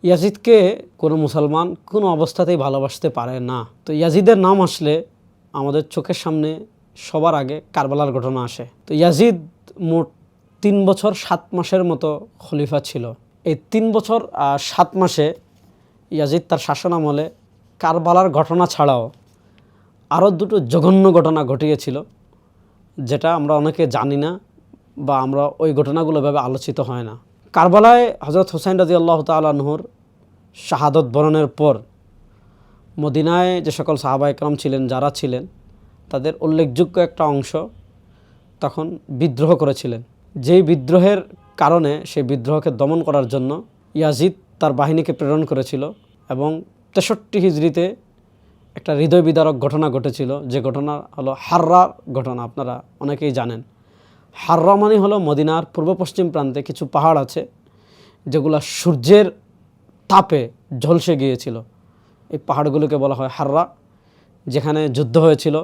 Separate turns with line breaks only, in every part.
ইয়াজিদকে কোনো মুসলমান কোনো অবস্থাতেই ভালোবাসতে পারে না। তো ইয়াজিদের নাম আসলে আমাদের চোখের সামনে সবার আগে কারবালার ঘটনা আসে। তো ইয়াজিদ মোট 3 বছর 7 মাসের মতো খলিফা ছিল। এই 3 বছর 7 মাসে ইয়াজিদ তার শাসনামলে কারবালার ঘটনা ছাড়াও আরও দুটো জঘন্য ঘটনা ঘটিয়েছিল, যেটা আমরা অনেকে জানি না বা আমরা ওই ঘটনাগুলো ভাবে আলোচিত হয় না। কারবালায় হযরত হুসাইন রাদিয়াল্লাহু তাআলা আনহুর শাহাদত বরণের পর মদিনায় যে সকল সাহাবা একরাম ছিলেন, যারা ছিলেন, তাদের উল্লেখযোগ্য একটা অংশ তখন বিদ্রোহ করেছিলেন। যেই বিদ্রোহের কারণে সেই বিদ্রোহকে দমন করার জন্য ইয়াজিদ তার বাহিনীকে প্রেরণ করেছিল এবং 63 হিজরিতে একটা হৃদয় বিদারক ঘটনা ঘটেছিল, যে ঘটনা হলো হাররা ঘটনা। আপনারা অনেকেই জানেন, হাররা মানে হলো মদিনার পূর্ব পশ্চিম প্রান্তে কিছু পাহাড় আছে যেগুলো সূর্যের তাপে ঝলসে গিয়েছিল। এই পাহাড়গুলোকে বলা হয় হাররা, যেখানে যুদ্ধ হয়েছিল।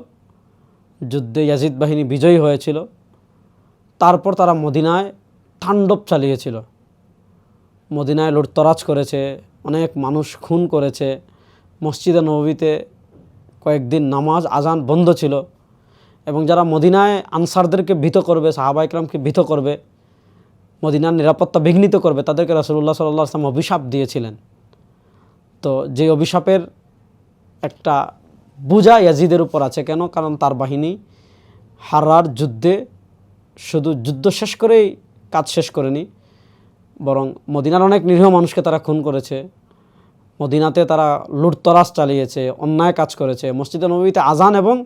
যুদ্ধে ইয়াজিদ বাহিনী বিজয়ী হয়েছিল। তারপর তারা মদিনায় তাণ্ডব চালিয়েছিল, মদিনায় লুটতরাজ করেছে, অনেক মানুষ খুন করেছে। মসজিদে নববীতে কয়েকদিন নামাজ আজান বন্ধ ছিল এবং যারা মদিনায় আনসারদেরকে ভীত করবে, সাহাবা ইকরামকে ভীত করবে, মদিনার নিরাপত্তা বিঘ্নিত করবে, তাদেরকে রাসূলুল্লাহ সাল্লাল্লাহু আলাইহি ওয়াসাল্লাম অভিশাপ দিয়েছিলেন। তো যে অভিশাপের একটা বোঝা ইয়াজিদের উপর আছে। কেন? কারণ তার বাহিনী হাররার যুদ্ধে শুধু যুদ্ধ শেষ করেই কাজ শেষ করেনি, বরং মদিনার অনেক নিরীহ মানুষকে তারা খুন করেছে, মদিনাতে তারা লুটতরাজ চালিয়েছে, অন্যায় কাজ করেছে। মসজিদে নববীতে আজান এবং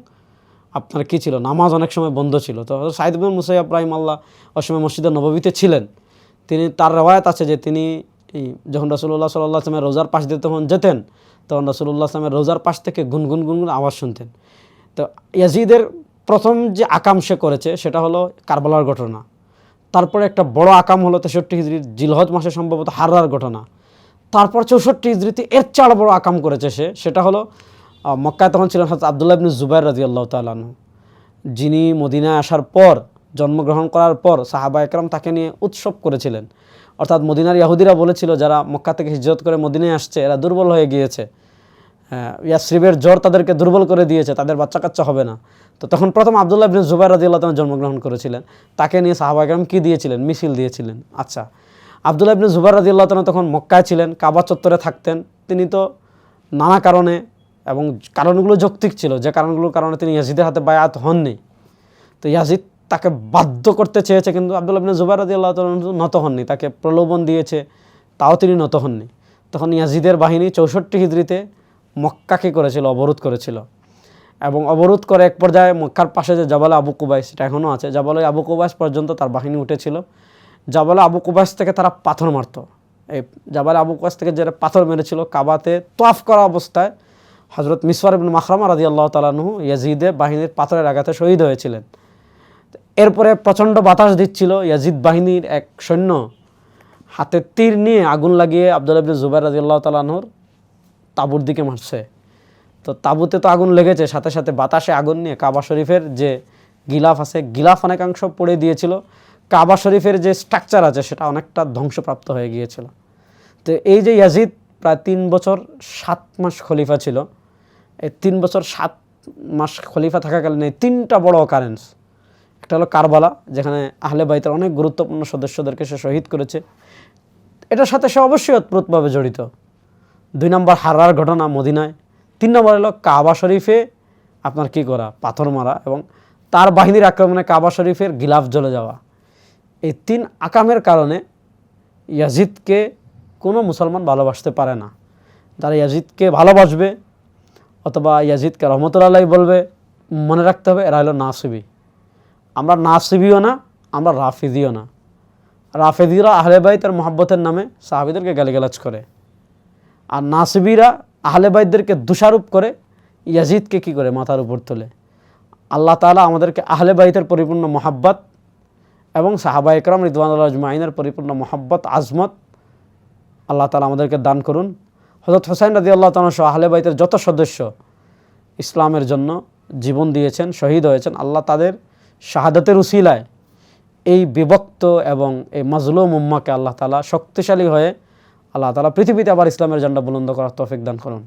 আপনার কী ছিল, নামাজ অনেক সময় বন্ধ ছিল। তো সাঈদ ইবনে মুসাইয়্যিব রাহিমাহুল্লাহ ওই সময় মসজিদে নববীতে ছিলেন। তার রেওয়ায়াত আছে যে তিনি যখন রাসূলুল্লাহ সাল্লাল্লাহু আলাইহি ওয়াসাল্লামের রোজার পাশ দিয়ে তখন যেতেন, তখন রাসূলুল্লাহ সাল্লাল্লাহু আলাইহি ওয়াসাল্লামের রোজার পাশ থেকে গুনগুন গুনগুন আওয়াজ শুনতেন। তো ইয়াজিদের প্রথম যে আকাম সে করেছে সেটা হলো কারবালার ঘটনা। তারপরে একটা বড় আকাম হলো 63 হিজরির জিলহজ মাসে সম্ভবত হাররার ঘটনা। তারপর 64 হিজরিতে এর চেয়ে বড় আকাম করেছে সেটা হলো মক্কায় তখন ছিলেন হযরত আব্দুল্লাহ ইবনে জুবাইর রাদিয়াল্লাহু তাআলা আনহু, যিনি মদিনায় আসার পর, জন্মগ্রহণ করার পর সাহাবা একরাম তাকে নিয়ে উৎসব করেছিলেন। অর্থাৎ মদিনার ইহুদিরা বলেছিল, যারা মক্কা থেকে হিজরত করে মদিনায় আসছে এরা দুর্বল হয়ে গিয়েছে, ইয়াসরিবের জ্বর তাদেরকে দুর্বল করে দিয়েছে, তাদের বাচ্চা কাচ্চা হবে না। তো তখন প্রথম আব্দুল্লাহ ইবনে জুবাইর রাদিয়াল্লাহু তাআলা জন্মগ্রহণ করেছিলেন। তাকে নিয়ে সাহাবা একরাম কী দিয়েছিলেন? মিছিল দিয়েছিলেন। আচ্ছা, আব্দুল্লাহ ইবনে জুবাইর রাদিয়াল্লাহু তাআলা তখন মক্কায় ছিলেন, কাবা চত্বরে থাকতেন। তিনি তো নানা কারণে, এবং কারণগুলো যৌক্তিক ছিল, যে কারণগুলোর কারণে তিনি ইয়াজিদের হাতে বায়াত হননি। তো ইয়াজিদ তাকে বাধ্য করতে চেয়েছে, কিন্তু আব্দুল্লাহ ইবনে জুবাইর রাদিয়াল্লাহু তাআলা নত হননি। তাকে প্রলোভন দিয়েছে, তাও তিনি নত হননি। তখন ইয়াজিদের বাহিনী 64 হিজরিতে মক্কাকে করেছিল, অবরোধ করেছিল, এবং অবরোধ করে এক পর্যায়ে মক্কার পাশে যে জাবালে আবু কুবাইস, সেটা এখনও আছে, জাবালে আবু কুবাইস পর্যন্ত তার বাহিনী উঠেছিল। জাবালে আবু কুবাইস থেকে তারা পাথর মারত। এই জাবালে আবু কুবাইস থেকে যারা পাথর মেরেছিল, কাবাতে তোয়াফ করা অবস্থায় হযরত মিসওয়ার ইবনে মাখরামা রাদিয়াল্লাহু তাআলা আনহু ইয়াজিদের বাহিনীর পাথরের আঘাতে শহীদ হয়েছিলেন। এরপরে প্রচণ্ড বাতাস দিচ্ছিল, ইয়াজিদ বাহিনীর এক সৈন্য হাতে তীর নিয়ে আগুন লাগিয়ে আব্দুল্লাহ ইবনে জুবাইর রাদিয়াল্লাহু তাআলা আনহুর তাঁবুর দিকে মারছে। তো তাঁবুতে তো আগুন লেগেছে, সাথে সাথে বাতাসে আগুন নিয়ে কাবা শরীফের যে গিলাফ আছে, গিলাফ অনেকাংশ পড়ে দিয়েছিল। কাবা শরীফের যে স্ট্রাকচার আছে সেটা অনেকটা ধ্বংসপ্রাপ্ত হয়ে গিয়েছিল। তো এই যে ইয়াজিদ প্রায় 3 বছর 7 মাস খলিফা ছিল, এই 3 বছর 7 মাস খলিফা থাকাকালীন এই 3টা বড় অকারেন্স। একটা হলো কারবালা, যেখানে আহলে বাইতের অনেক গুরুত্বপূর্ণ সদস্যদেরকে সে শহীদ করেছে, এটার সাথে সে অবশ্যই ওতপ্রোতভাবে জড়িত। 2 নম্বর হাররার ঘটনা মদিনায়। 3 নম্বর হলো কাবা শরীফে আপনার কী করা, পাথর মারা, এবং তার বাহিনীর আক্রমণে কাবা শরীফের গিলাফ জ্বলে যাওয়া। এই 3 আকামের কারণে ইয়াজিদকে কোনো মুসলমান ভালোবাসতে পারে না। যারা ইয়াজিদকে ভালোবাসবে অথবা ইয়াজিদকে রহমতুল্লাহ আলাইহি বলবে, মনে রাখতে হবে এরা হলো নাসিবি। আমরা নাসিবিও না, আমরা রাফিদিও না। রাফিদিরা আহলে বাইতের মহব্বতের নামে সাহাবীদেরকে গালিগালাজ করে, আর নাসিবিরা আহলে বাইতদেরকে দোষারোপ করে ইয়াজিদকে কী করে মাথার উপর তোলে। আল্লাহ তাআলা আমাদেরকে আহলে বাইতের পরিপূর্ণ মহব্বত এবং সাহাবা একরাম রিদওয়ানুল্লাহ আজমাইনের পরিপূর্ণ মহব্বত, আজমত আল্লাহ তাআলা আমাদেরকে দান করুন। হযরত হুসাইন রাদিয়াল্লাহু তাআলা সহ আহলে বাইতের যত সদস্য ইসলামের জন্য জীবন দিয়েছেন, শহীদ হয়েছেন, আল্লাহ তাদের শাহাদাতের উসিলায় এই বিভক্ত এবং এই মাজলুম উম্মাহকে আল্লাহ তাআলা শক্তিশালী হয়ে আল্লাহ তাআলা পৃথিবীতে আবার ইসলামের ঝান্ডা বুলন্দ করার তৌফিক দান করুন।